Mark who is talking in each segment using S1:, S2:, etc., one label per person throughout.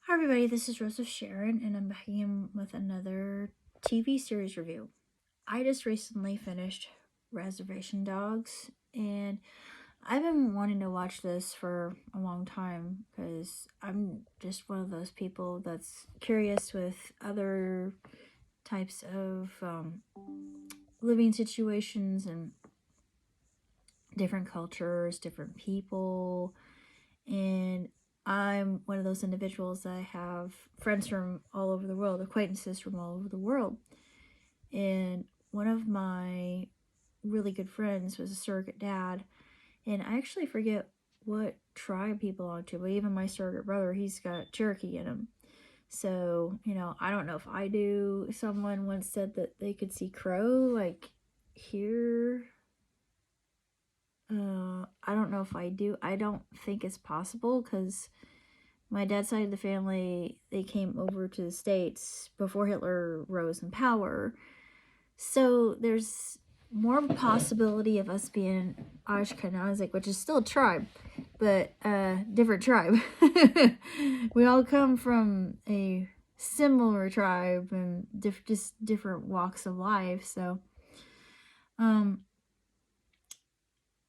S1: Hi everybody, this is Sharon, and I'm back again with another TV series review. I just recently finished Reservation Dogs, and I've been wanting to watch this for a long time because I'm just one of those people that's curious with other types of living situations and different cultures, different people, and I'm one of those individuals that have friends from all over the world, acquaintances from all over the world. And one of my really good friends was a surrogate dad, and I actually forget what tribe he belonged to, but even my surrogate brother, he's got Cherokee in him. So, I don't know if I do. Someone once said that they could see crow, like, here. I don't know if I do. I don't think it's possible because my dad's side of the family, they came over to the States before Hitler rose in power. So there's more of a possibility of us being Ashkenazic, which is still a tribe, but different tribe. We all come from a similar tribe and just different walks of life. So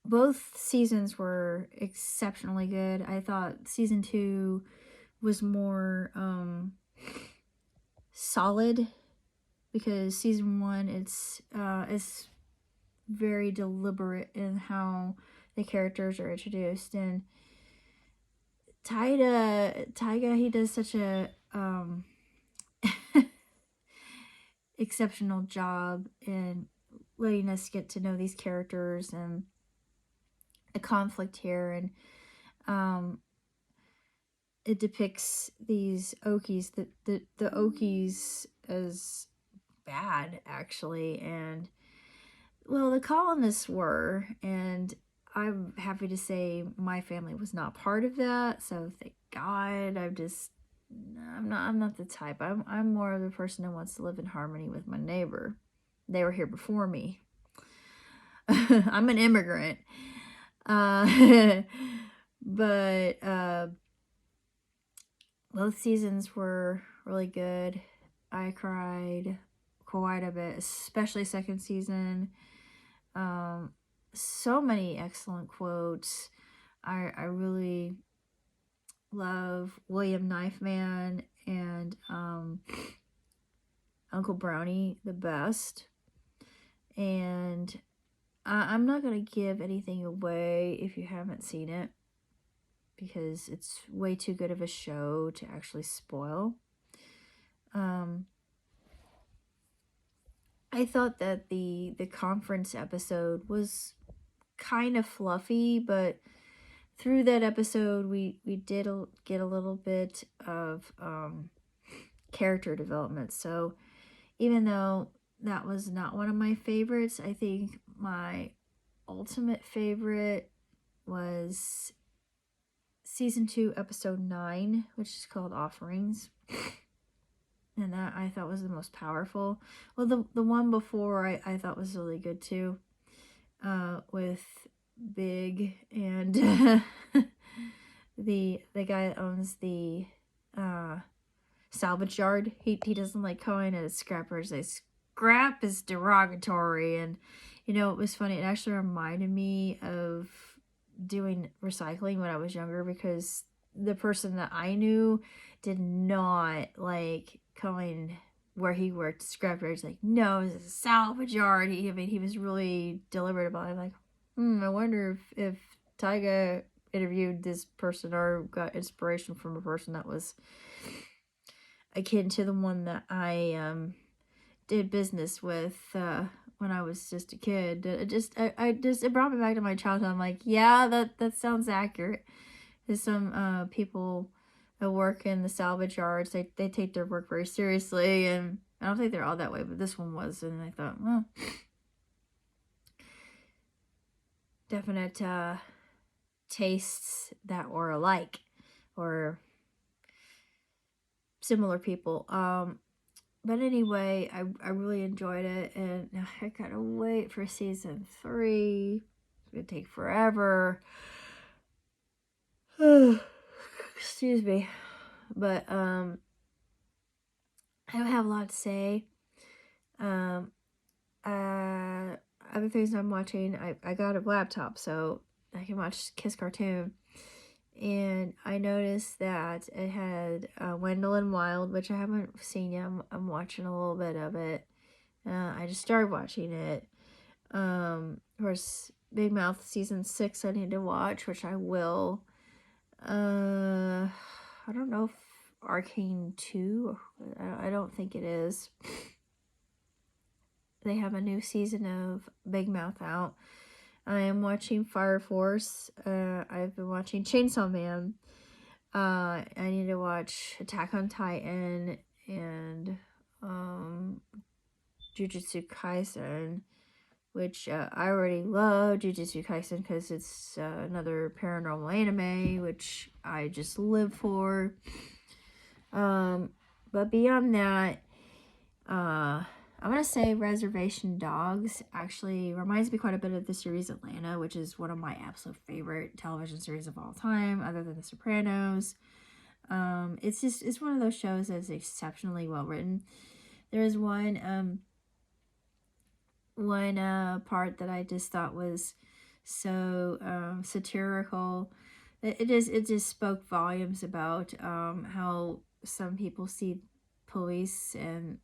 S1: both seasons were exceptionally good. I thought season 2 was more solid because season 1 it's very deliberate in how the characters are introduced, and Taiga, he does such a exceptional job in letting us get to know these characters and the conflict here, and it depicts these Okies, the Okies as bad, actually, and well, the colonists were, and I'm happy to say my family was not part of that, so thank God. I'm not the type. I'm more of the person who wants to live in harmony with my neighbor. They were here before me. I'm an immigrant. But both seasons were really good. I cried quite a bit, especially second season. So many excellent quotes. I really love William Knifeman and Uncle Brownie the best. And I'm not going to give anything away if you haven't seen it, because it's way too good of a show to actually spoil. I thought that the conference episode was kind of fluffy, but through that episode we did get a little bit of character development. So even though that was not one of my favorites, I think my ultimate favorite was season 2 episode 9, which is called Offerings, and that I thought was the most powerful. Well, the one before I thought was really good too, with Big and the guy that owns the salvage yard. He doesn't like calling it scrappers. They scrap is derogatory, and it was funny. It actually reminded me of doing recycling when I was younger, because the person that I knew did not like calling where he worked scrapyard. He's like, no, it's a salvage yard. He was really deliberate about it. I'm like, I wonder if Tyga interviewed this person or got inspiration from a person that was akin to the one that I did business with when I was just a kid. It brought me back to my childhood. I'm like, yeah, that sounds accurate. There's some people that work in the salvage yards. They take their work very seriously, and I don't think they're all that way, but this one was, and I thought, well, definite tastes that were alike or similar people. But anyway, I really enjoyed it, and I gotta wait for season 3. It's gonna take forever. Excuse me. But I don't have a lot to say. Um, other things I'm watching, I got a laptop, so I can watch Kiss Cartoon. And I noticed that it had Wendell and Wild, which I haven't seen yet. I'm watching a little bit of it. I just started watching it. Of course, Big Mouth season 6 I need to watch, which I will. I don't know if Arcane 2, I don't think it is. They have a new season of Big Mouth out. I am watching Fire Force. I've been watching Chainsaw Man. I need to watch Attack on Titan and Jujutsu Kaisen, which I already love Jujutsu Kaisen because it's another paranormal anime, which I just live for. But beyond that, I'm gonna say Reservation Dogs actually reminds me quite a bit of the series Atlanta, which is one of my absolute favorite television series of all time, other than The Sopranos. It's one of those shows that's exceptionally well written. There is one part that I just thought was so satirical. It just spoke volumes about how some people see police and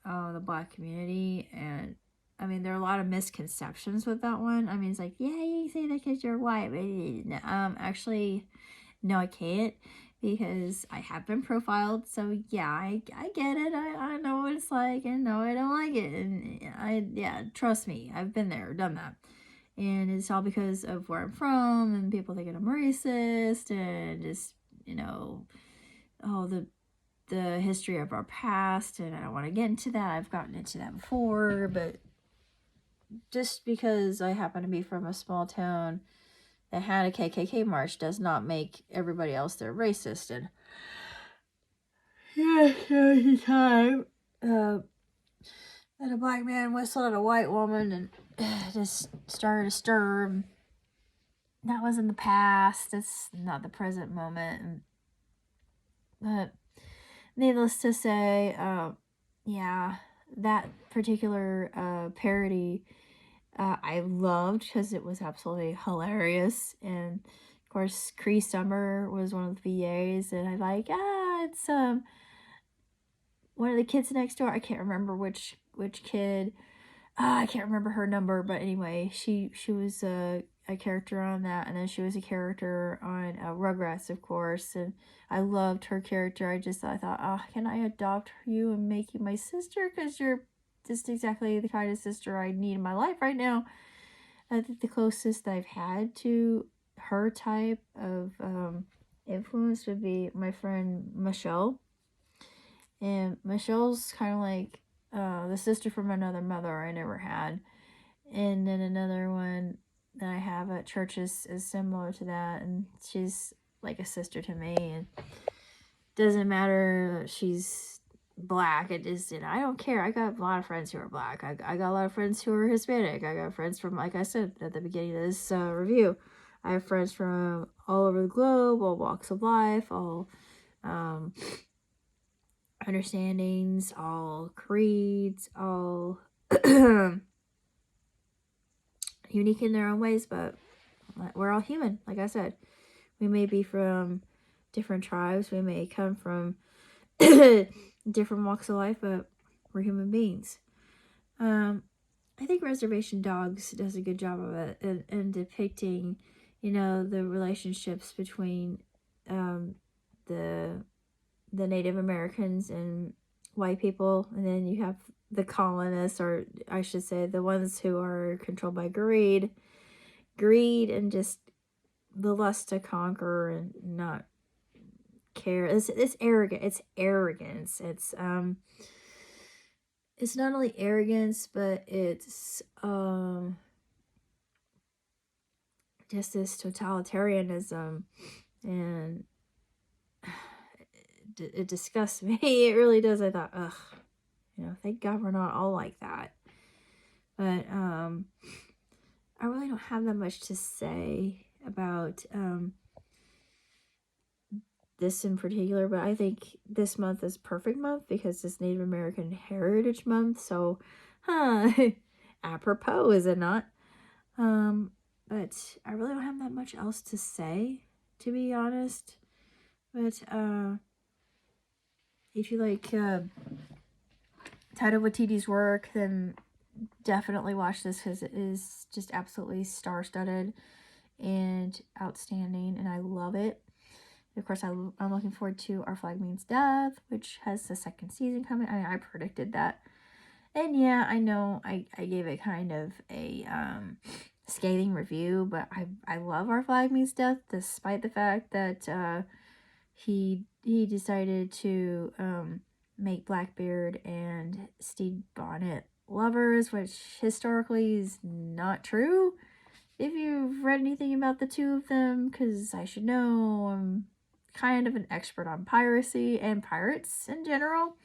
S1: the Black community, and I mean there are a lot of misconceptions with that one. I mean it's like, yeah, you say that because you're white, but actually no, I can't, because I have been profiled. So yeah, I get it. I know what it's like, and no, I don't like it. And yeah, trust me, I've been there, done that. And it's all because of where I'm from, and people thinking I'm racist, and just, the history of our past. And I don't want to get into that. I've gotten into that before, but just because I happen to be from a small town that had a KKK march does not make everybody else there racist. And yeah, there was a time that a black man whistled at a white woman and just started a stir. That was in the past. It's not the present moment. But needless to say, yeah, that particular parody I loved because it was absolutely hilarious. And of course, Cree Summer was one of the VAs, and I like, it's one of the kids next door. I can't remember which kid. I can't remember her number, but anyway, she was a character on that, and then she was a character on Rugrats, of course, and I loved her character. I thought, can I adopt you and make you my sister? Because you're just exactly the kind of sister I need in my life right now. I think the closest I've had to her type of influence would be my friend Michelle. And Michelle's kind of like the sister from another mother I never had. And then another one that I have at church is similar to that. And she's like a sister to me. And doesn't matter that she's black. It just, I don't care. I got a lot of friends who are black. I got a lot of friends who are Hispanic. I got friends from, like I said at the beginning of this review, I have friends from all over the globe, all walks of life, all understandings, all creeds, all unique in their own ways, but we're all human. Like I said, we may be from different tribes, we may come from different walks of life, but we're human beings. I think Reservation Dogs does a good job of it in depicting, the relationships between the Native Americans and white people, and then you have the colonists, or I should say the ones who are controlled by greed and just the lust to conquer and not care. It's arrogant. It's arrogance. It's not only arrogance, but it's just this totalitarianism, and it disgusts me. It really does. I thought, thank God we're not all like that. But I really don't have that much to say about this in particular, but I think this month is perfect month because it's Native American Heritage Month. So, apropos, is it not? But I really don't have that much else to say, to be honest. But if you like Taika Waititi's work, then definitely watch this because it is just absolutely star-studded and outstanding, and I love it. Of course, I'm looking forward to Our Flag Means Death, which has the second season coming. I predicted that. And yeah, I know I gave it kind of a scathing review, but I love Our Flag Means Death, despite the fact that he decided to make Blackbeard and Stede Bonnet lovers, which historically is not true. If you've read anything about the two of them, because I should know, I'm kind of an expert on piracy and pirates in general.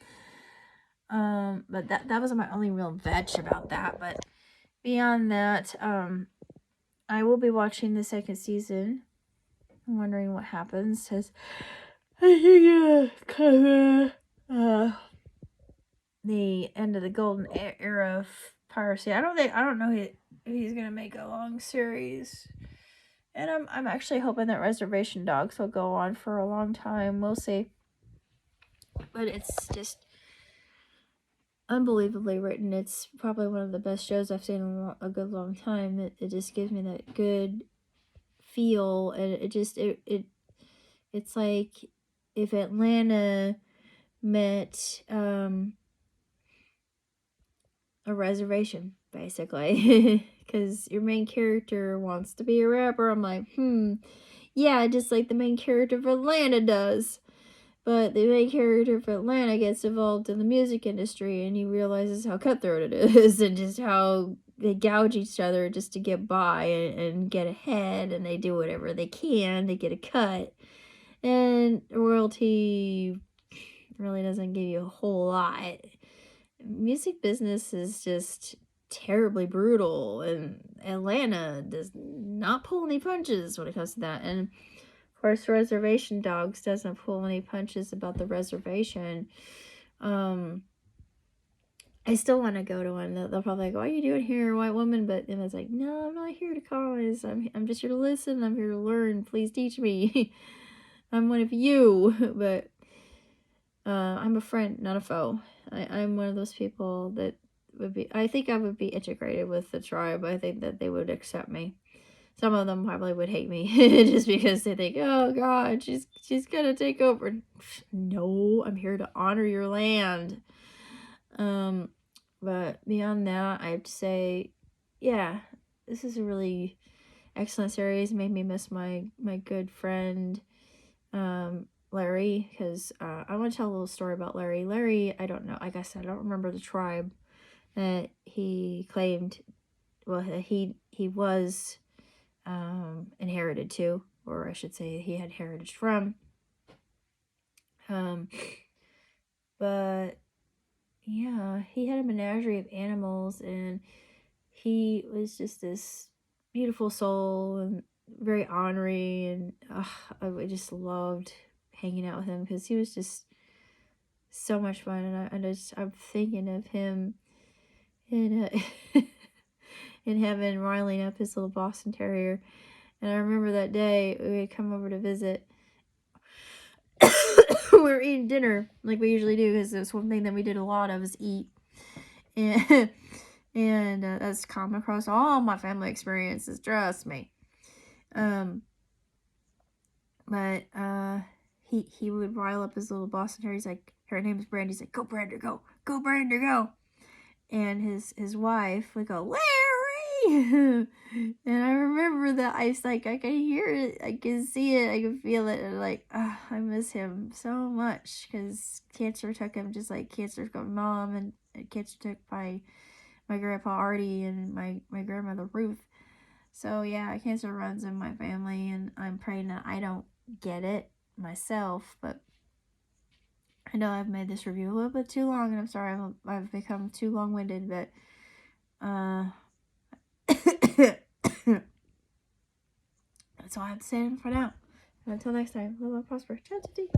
S1: But that was my only real vetch about that. But beyond that, I will be watching the second season. I'm wondering what happens, because I think kind of the end of the golden era of piracy. I don't know if he's gonna make a long series. And I'm actually hoping that Reservation Dogs will go on for a long time. We'll see. But it's just unbelievably written. It's probably one of the best shows I've seen in a good long time. It just gives me that good feel, and it's like if Atlanta met a reservation, basically. Because your main character wants to be a rapper. I'm like, yeah, just like the main character of Atlanta does. But the main character of Atlanta gets involved in the music industry, and he realizes how cutthroat it is, and just how they gouge each other just to get by and get ahead, and they do whatever they can to get a cut. And royalty really doesn't give you a whole lot. Music business is just terribly brutal, and Atlanta does not pull any punches when it comes to that. And of course, Reservation Dogs doesn't pull any punches about the reservation. I still want to go to one. They'll probably like, "What are you doing here, white woman?" But then it's like, "No, I'm not here to cause. I'm just here to listen. I'm here to learn. Please teach me. I'm one of you." But I'm a friend, not a foe. I'm one of those people that would be. I think I would be integrated with the tribe. I think that they would accept me. Some of them probably would hate me just because they think, "Oh God, she's gonna take over." No, I'm here to honor your land. But beyond that, I have to say, yeah, this is a really excellent series. It made me miss my good friend, Larry, because I want to tell a little story about Larry. Larry, I don't know. Like I said, I don't remember the tribe that he claimed. Well, he was inherited to, or I should say he had heritage from. But yeah, he had a menagerie of animals, and he was just this beautiful soul and very ornery, and I just loved hanging out with him because he was just so much fun. And I'm thinking of him in in heaven riling up his little Boston Terrier. And I remember that day we had come over to visit. We were eating dinner like we usually do, because it's one thing that we did a lot of is eat. And that's common across all my family experiences, trust me. But he would rile up his little Boston Terrier. He's like, her name's Brandy. He's like, "Go Brander, go Brander, go." And his wife would go, "Larry." And I remember that I was like, I can hear it, I can see it, I can feel it, and like, I miss him so much, because cancer took him just like cancer took my mom, and cancer took my grandpa Artie and my grandmother Ruth. So yeah, cancer runs in my family, and I'm praying that I don't get it myself. But I know I've made this review a little bit too long, and I'm sorry I've become too long-winded, but that's all I have to say for now. Until next time, live and prosper. Ciao, Titi.